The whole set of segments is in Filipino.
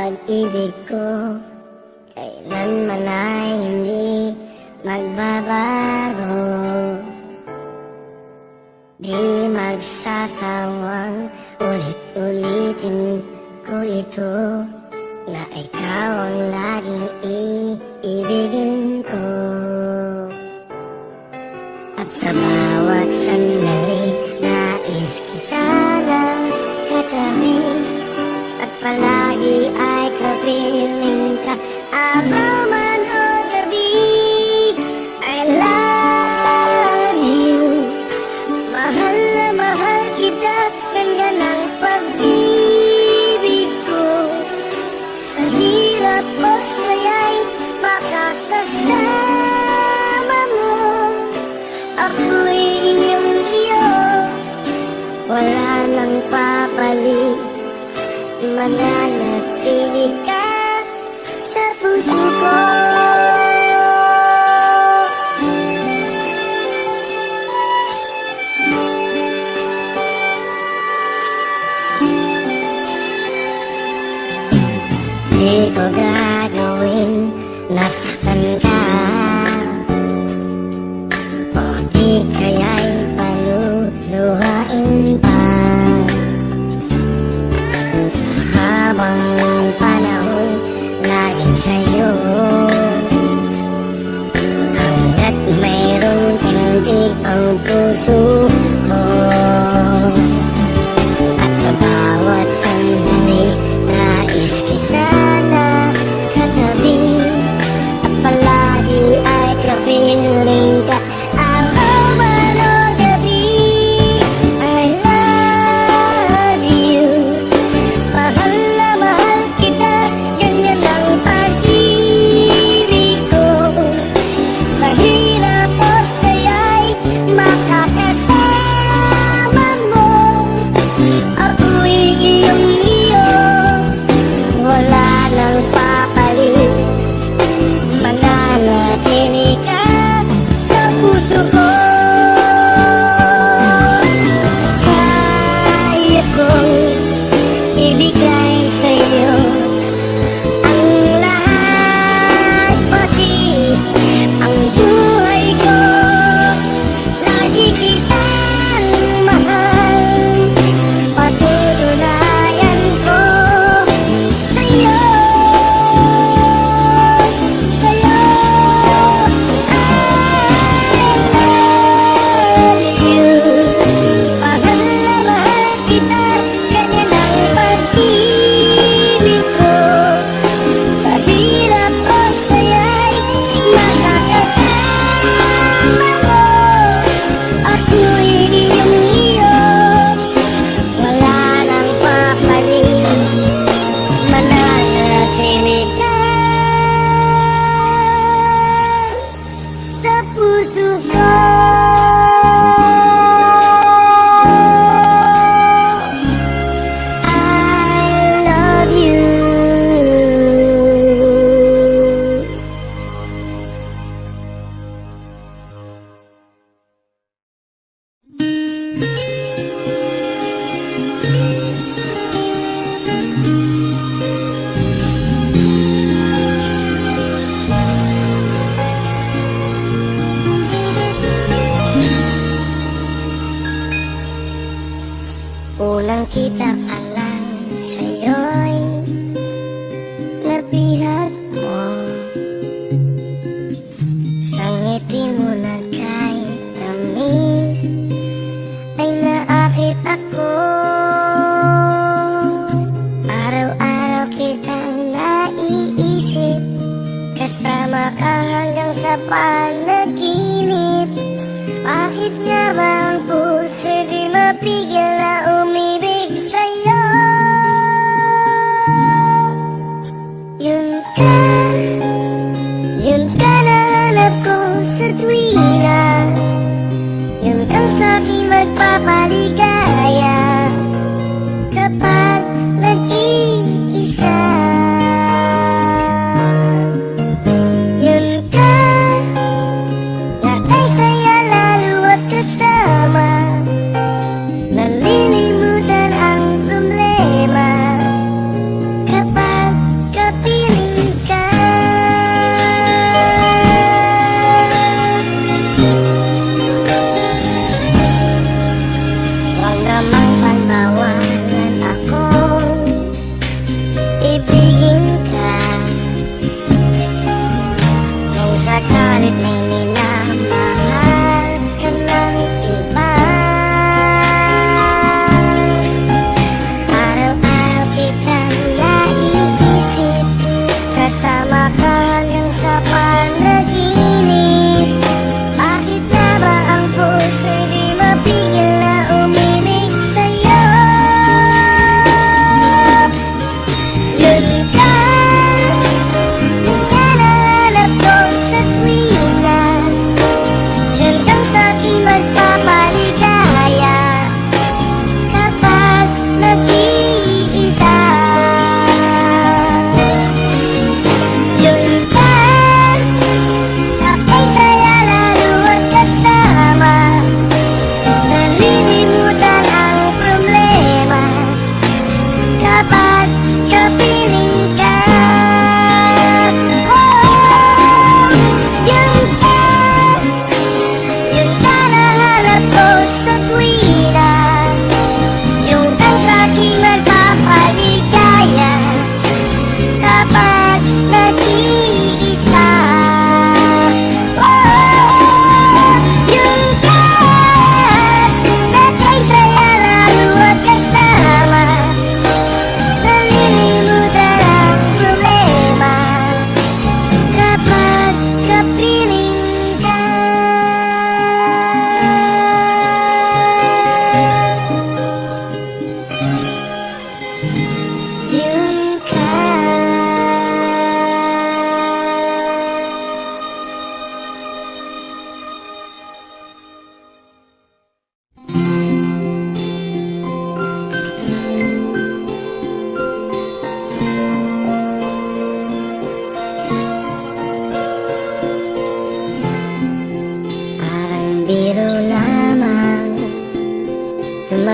pag-ibig ko kailanman ay hindi magbabago. Di magsasawang ulit-ulitin ko ito, na ikaw ang laging iibigin ko. At sa bawat sandali nais kita ng katabi, at palagi ay kapiling ka araw man o gabi. I love you, mahal na mahal kita, ganyan ang pag-ibig ko. Sa hirap o saya'y makakasama mo, ako'y iyong iyo, wala nang papalit, mananatili ka sa puso ko. Di ko gagawin na saktan ka, o di kaya'y paluluhain pa. Sa habang panahon laging sa'yo, hanggat mayroong tindig ang puso ko. At sa bawat sandali nais kita na katabi, at palagi ay kapiling ka araw man o gabi. I love you, mahal na mahal kita, ganyan ang pag-ibig ko. Sa hirap o saya'y makakasama mo, ako'y iyong iyo, wala nang papalit, mananatili ka sa puso ko. Kaya kong ibigay sa'yo ang lahat, pati ang buhay ko. Lagi kitang mahal, patutunayan ko sa'yo, sa'yo. I love you, mahal na mahal kita, ganyan ang pag-ibig ko. Sa hirap o saya'y makakasama mo, ako'y iyong iyo, wala nang papalit, mananatili ka sa puso ko. I love you. Unang kita pa lang sa'yo'y nabihat mo, sa ngiti mo na kahit tamis ay naakit ako. Araw-araw kitang naiisip, kasama ka hanggang sa panaginip. Bakit nga ba ang puso di mapigil na umibig sa'yo? Yun ka na hanap ko sa tuwina, yun kang sa'king magpapaligaya kapag nag-iisa. Yun ka na ay saya lalo at kasama, nalilimot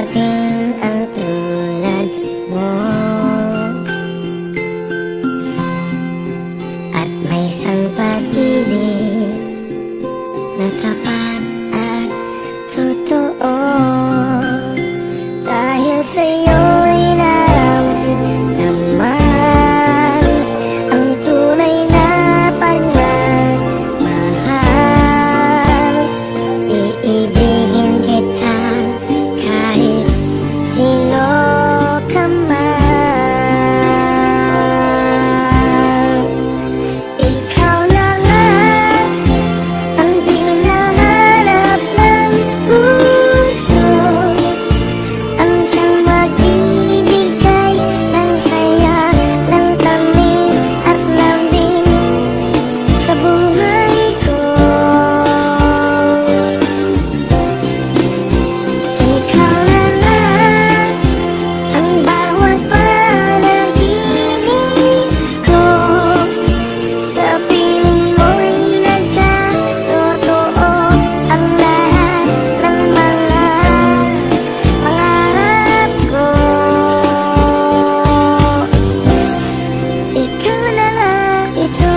dumating ang tulad mo, at may isang pag-ibig na tapat at totoo. Dahil sa'yo'y naramdaman ang tunay na pagmamahal. Iibigin kita kahit sino ka man. Ikaw na nga ang hinahanap ng puso, ang siyang magbibigay ng saya, ng tamis at lambing sa buhay ko. Ikaw na nga ang bawat panaginip ko, sa piling mo'y nagkatotoo ang lahat ng mga pangarap ko. Ikaw na nga ito.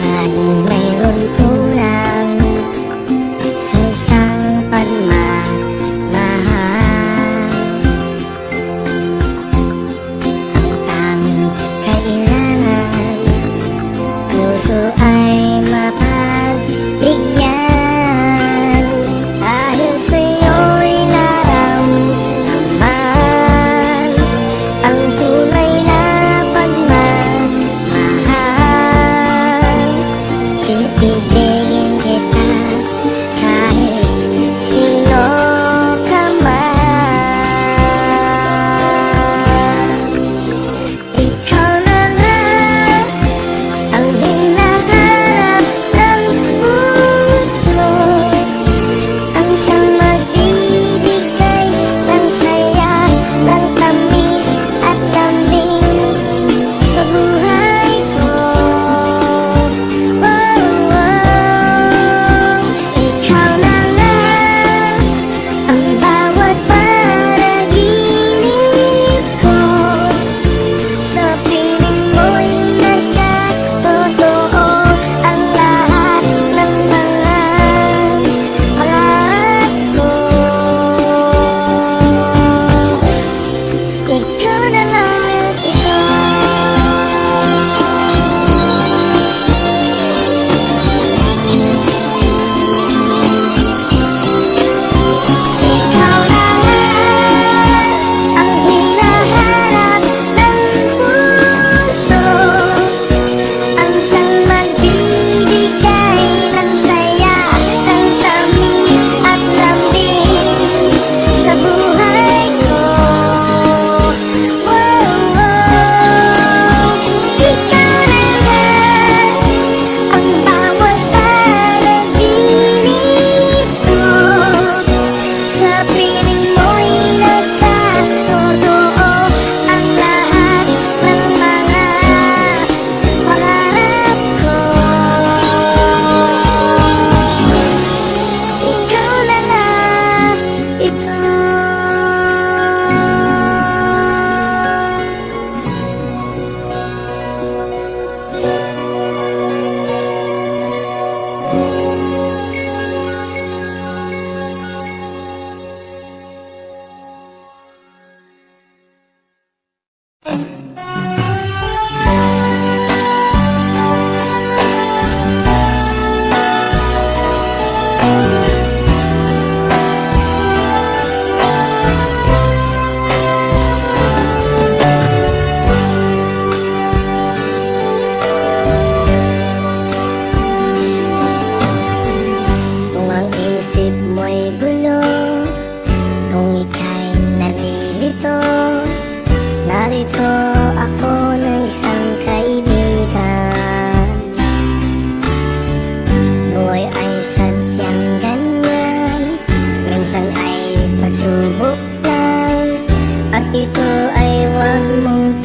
Laging mayroon kulang sa isang pagmamahal. Ang tanging kailangan, puso ay mapagbigyan. Dahil sa'yo'y naramdaman ang tunay na pagmamahal. Iibigin kita kahit sino ka man. Ikaw na nga ang hinahanap ng puso, ang siyang magbibigay ng saya, ng tamis at lambing sa buhay ko. Ikaw na nga ang bawat panaginip ko, sa piling mo'y nagkatotoo ang lahat ng mga pangarap ko. Ikaw na nga ito. Ikaw na nga ang hinahanap ng puso, ang siyang magbibigay ng saya, ng tamis at lambing sa buhay ko. Ikaw na nga ang bawat panaginip ko, sa piling mo'y nagkatotoo ang lahat ng mga pangarap ko. Ikaw na nga ito. Kung ang isip mo'y gulo, kung ika'y nalilito, narito ako ng isang kaibigan. Buhay ay sadyang ganyan, minsan ay pagsubok lang, at ito ay huwag mong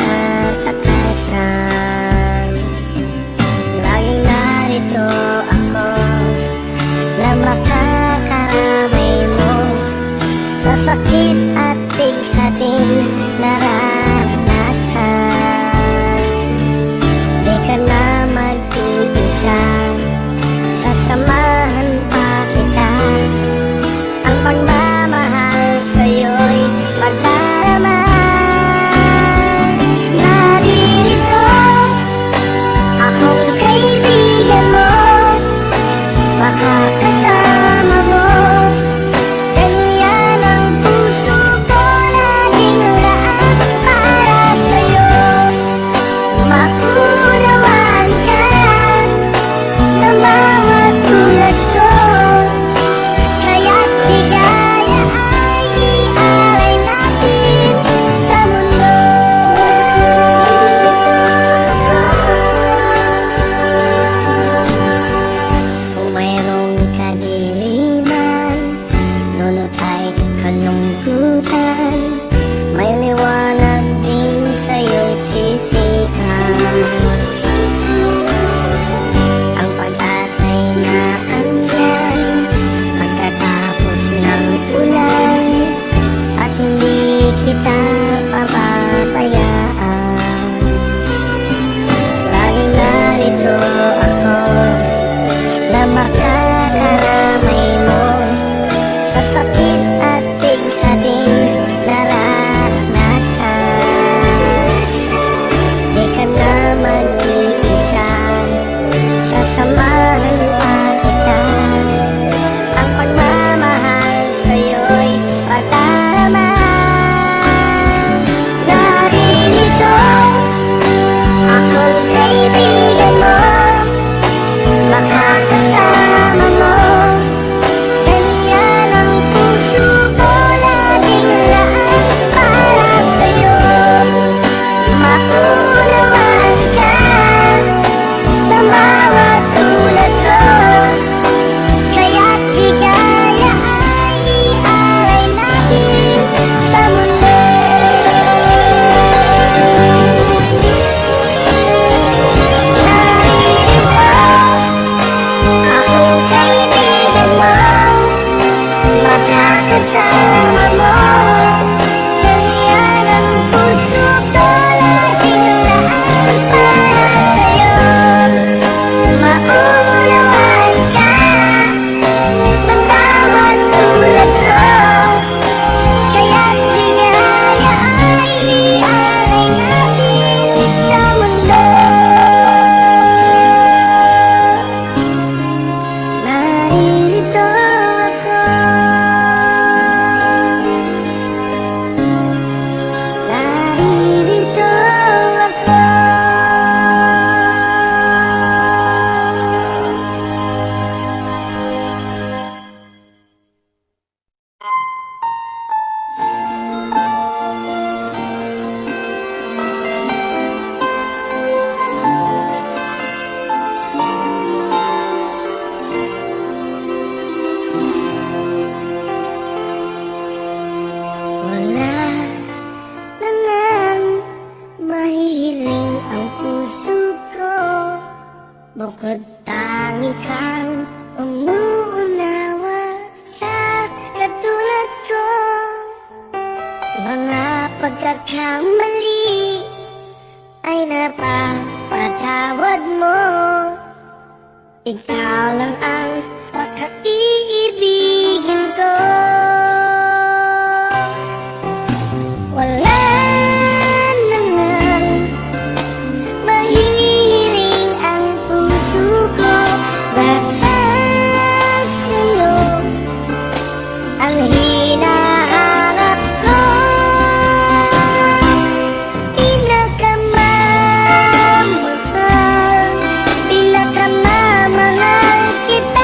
sakit at bighating nararanasan. Di ka na mag-iisa, sasamahan pa kita. Ang pagmamahal sa'yo'y magdarama. Naririto akong kaibigan mo, makakasama mo. Ganyan ang puso ko, laging laan para sa'yo. Maunawaan ka ng bawat tulad ko, kaya't ligaya ay ialay natin sa mundo. Kung mayroong kadiliman, dulot ay kalungkutan, may liwanag din sa'yo'y sisikan. Ang pag-asa'y naandyan pagkatapos ng ulan, at hindi kita pababayaan. Laging narito ako na makakaramay mo sa sakit at bighating nararanasan. Di ka na mag-iisa, sasamahan pa kita. Ang pagmamahal sa'yo'y pagdarama. Naririto akong kaibigan mo, makakasama mo. Ganyan ang puso ko, laging laan para sa'yo. Maunawaan ka ng bawat tulad ko, kaya't ligaya ay ialay natin sa mundo. Naririto akong kaibigan mo, makakasama mo. Ganyan ang puso ko, laging laan para sa'yo. Maunawaan ka ng bawat tulad ko, kaya't ligaya ay ialay natin sa mundo. Naririto ako, naririto ako. Wala na nang mahihiling ang puso ko, bukod tangi kang umuunawa sa katulad ko. Mga pagkakamali ay napapatawad mo. Ikaw lang ang makaiibigin ko. Wala na nang mahihiling ang puso ko, basta sa'yo ang hinahanap ko. Pinakamamahal, pinakamamahal kita.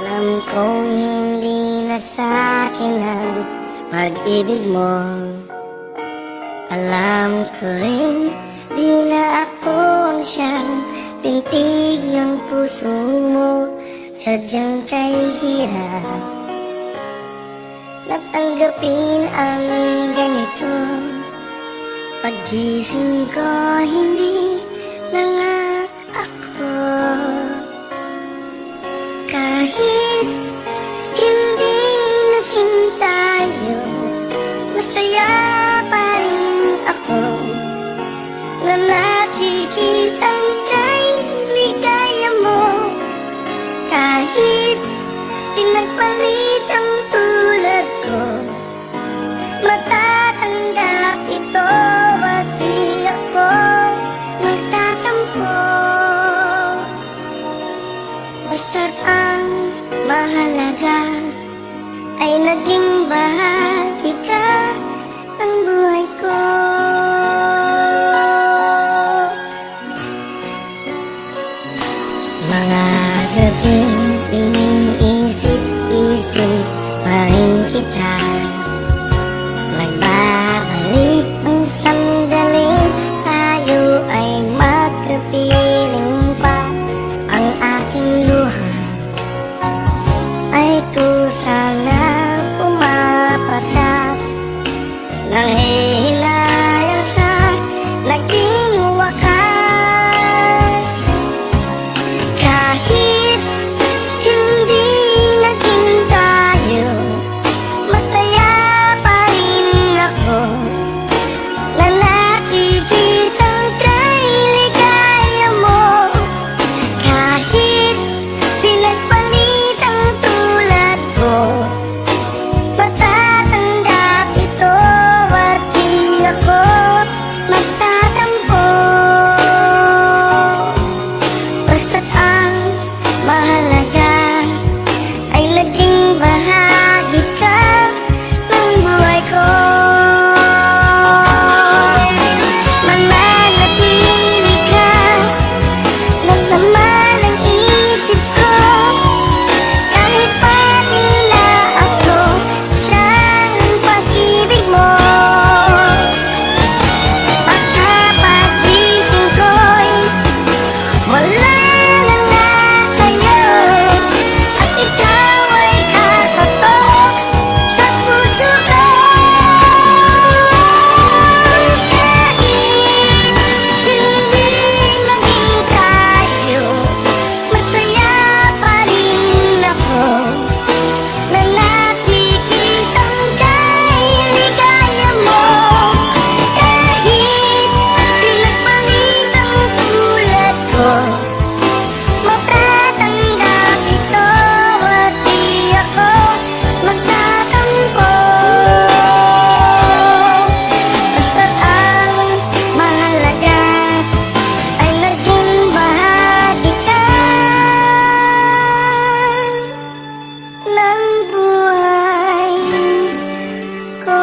Alam kong hindi na sa'kin ang pag-ibig mo. Alam ko rin di na ako ang siyang pintig ng puso mo. Sadyang kahihirap natanggapin ang ganito. Paggising ko hindi na nga ako. Kahit hindi naging tayo, masaya pa rin ako na nakikitang kay ligaya mo. Kahit pinagpalit ang tulad ko, matatanggap ito at di ako magtatampo. Basta't ang mahalaga ay naging bahagi ka ng buhay ko. Mga gabing iniisip-isip pa rin kita. Nagbabalik ang sandaling tayo ay magkapiling pa. Ang aking luha ay kusang pumapatak, nanghihinayang sa naging wakas. Kahit hindi naging tayo, masaya pa rin ako na nakikitang kay ligaya mo. Kahit pinagpalit ang tulad ko, matatanggap ito at di ako magtatampo. Basta't ang mahalaga ay naging bahagi ka ng buhay ko. Mananatili ka ng laman ng isip ko. Kahit pati na ako siyang pag-ibig mo. Pagkapagising ko'y wala na nga kayo, at ikaw ay kakatok sa puso ko. Kahit hindi maging tayo, masaya pa rin ako na nakikitang kay ligaya mo. Kahit pinagpalit ang tulad ko, matatanggap ito at di ako magtatampo. Basta't ang mahalaga ay naging bahagi ka ng buhay ko.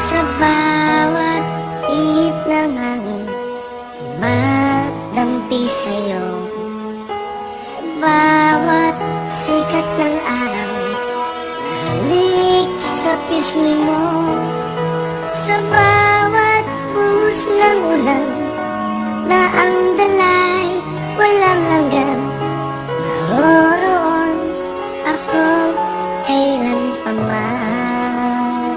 Sa bawat ihip ng hangin, tumadampi sa'yo. Sa bawat sikat ng araw, halik sa pisngi mo. Sa bawat buhos ng ulan, na ang dalay walang hanggan, naroroon ako kailan pa man.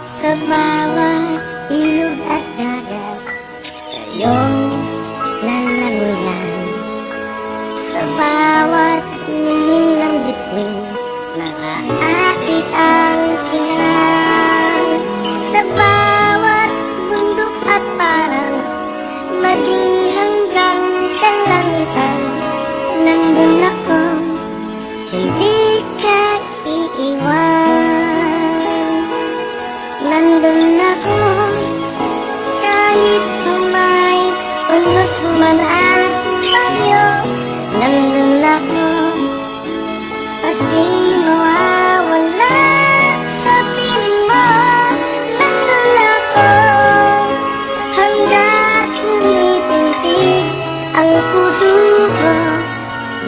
Sa bawat ilog at dagat, kayong lalanguyan. Sa bawat ningning ng bituin, naaakit ang kinang. Sa bawat bundok at parang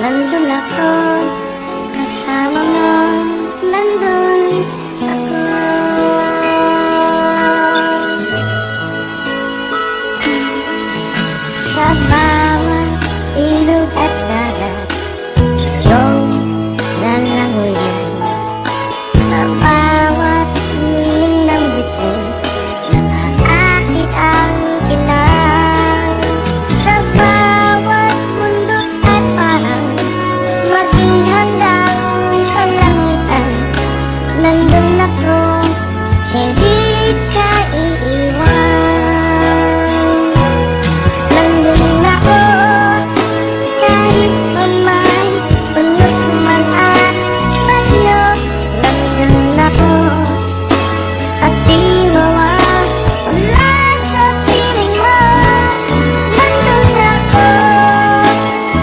nandun ako. Kasama mo, nandun ako. Sa bawat ilog at dagat, iyong lalangoyan. Sa bawat niling ng bituin, naaakit ang kinang. Sa bawat bundok at parang maging hanggang kalangitan, nandun ako, hindi ka iiwan. Nandun ako, kahit pa may unos man at bagyo. Nandun ako, at di mawawala sa piling mo. Nandun ako,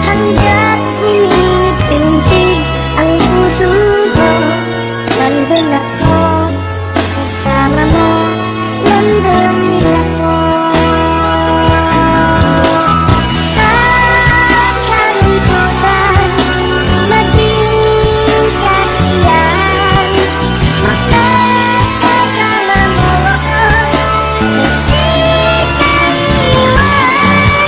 hanggat pumipintig ang puso ko. Nandun ako, kasama mo, nandun ako. Sa kalungkutan, maging kasiyahan, makakasama mo ako, hindi ka iiwan.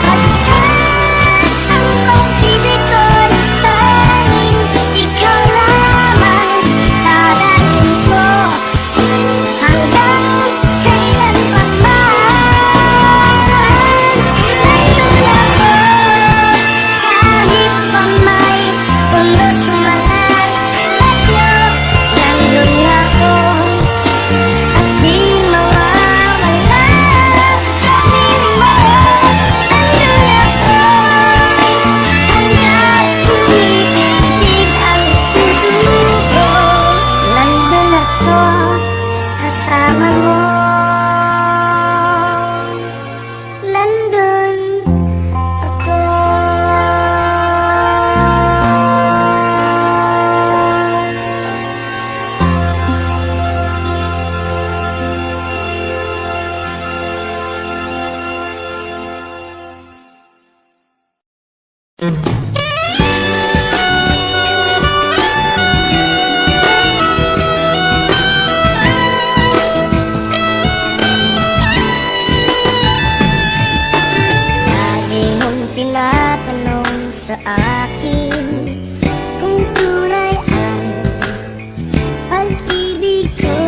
Pagkat ang pag-ibig ko'y tanging ikaw lamang, darating ko hanggang kailanpaman. Nandun ako, kahit pa may unos man at bagyo. Nandun ako, at di mawawala sa piling mo. Nandun ako, hanggat pumipintig ang puso ko. Nandun ako, kasama mo. Nandun ako. Lagi mong tinatanong sa akin kung tunay ang pag-ibig ko.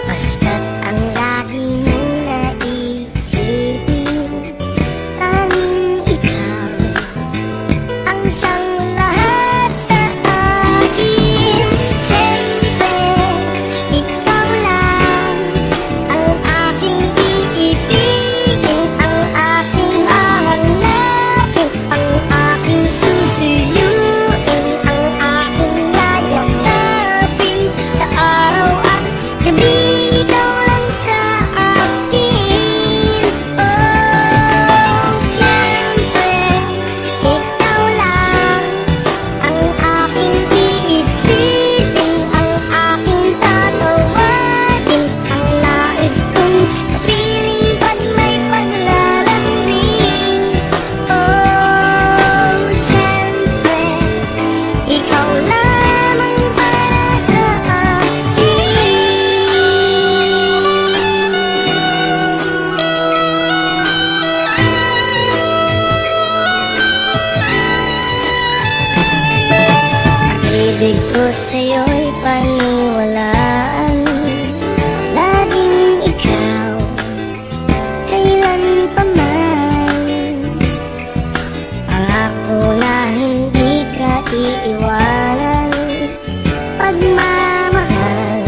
Basta't ang lagi mong naisipin, tanging ikaw ang siyang lahat sa akin. Siyempre, ikaw lang ang aking iibigin, ang aking hahanapin, ang aking susuyuin, ang aking yayakapin. Sa araw at gabi, ikaw lang sa akin. Oh, siyempre, ikaw lang ang aking iisipin, ang aking tatawagin, ang nais kong kapiling pag may paglalambing. Oh, siyempre, ikaw lamang para sa akin. Pag-ibig ko sa'yo'y paniwalaan, laging ikaw, kailan pa man. Pangako na hindi ka iiwanan, pagmamahal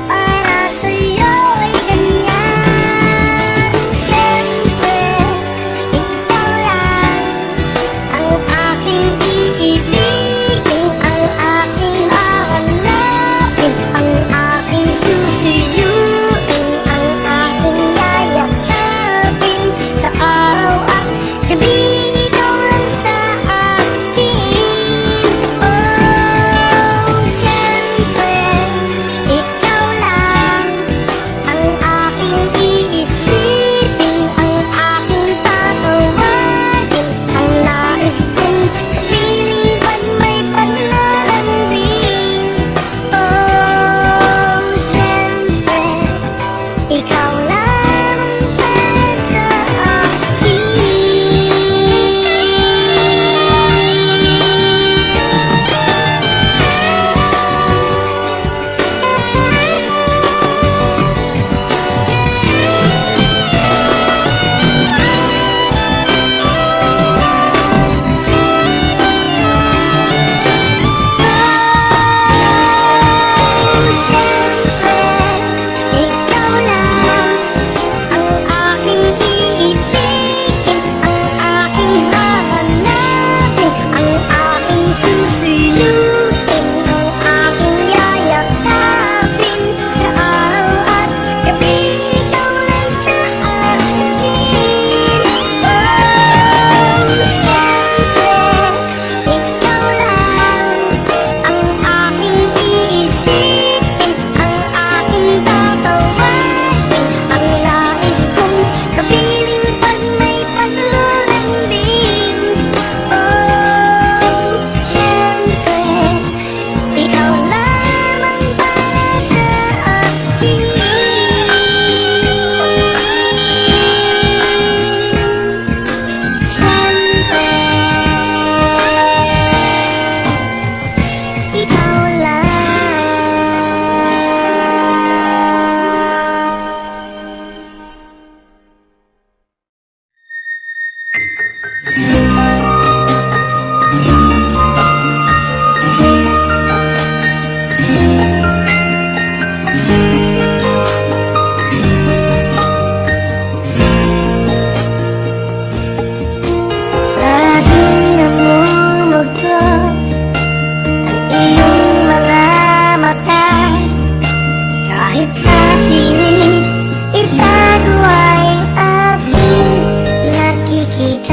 para sa'yo'y ganyan. Siyempre, ikaw lang ang aking iibigin, ang aking hahanapin, Laging namumugto ang iyong mga mata. Kahit natin itago ay aking nakikita.